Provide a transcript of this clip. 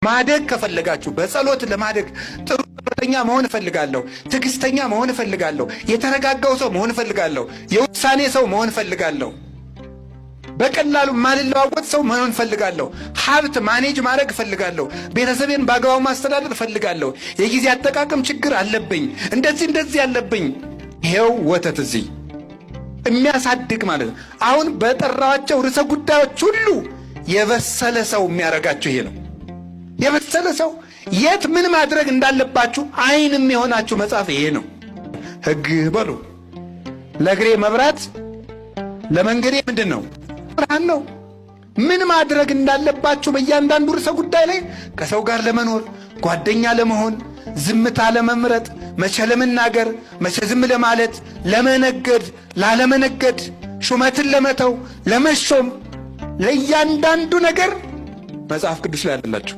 ማደግ ከፈለጋችሁ በጸሎት ለማደግ ጥሩ ጸሎተኛ መሆን እፈልጋለሁ፣ ትዕግስተኛ መሆን እፈልጋለሁ፣ የተረጋጋው ሰው መሆን እፈልጋለሁ፣ የውሳኔ ሰው መሆን እፈልጋለሁ፣ በቀላሉ ማልለዋወጥ ሰው መሆን እፈልጋለሁ፣ ሀብት ማኔጅ ማድረግ እፈልጋለሁ፣ ቤተሰቤን በአግባቡ ማስተዳደር እፈልጋለሁ፣ የጊዜ አጠቃቀም ችግር አለብኝ፣ እንደዚህ አለብኝ። ይሄው ወተት እዚህ የሚያሳድግ ማለት ነው። አሁን በጠራቸው ርዕሰ ጉዳዮች ሁሉ የበሰለ ሰው የሚያረጋችሁ ይሄ ነው። የበሰለ ሰው የት ምን ማድረግ እንዳለባችሁ አይንም የሆናችሁ መጽሐፍ ይሄ ነው። ሕግ በሉ ለእግሬ መብራት ለመንገዴ ምንድን ነው? ብርሃን ነው። ምን ማድረግ እንዳለባችሁ በእያንዳንዱ ርዕሰ ጉዳይ ላይ ከሰው ጋር ለመኖር ጓደኛ ለመሆን ዝምታ ለመምረጥ መቼ ለመናገር መቼ ዝም ለማለት ለመነገድ ላለመነገድ ሹመትን ለመተው ለመሾም ለእያንዳንዱ ነገር መጽሐፍ ቅዱስ ላይ አለላችሁ።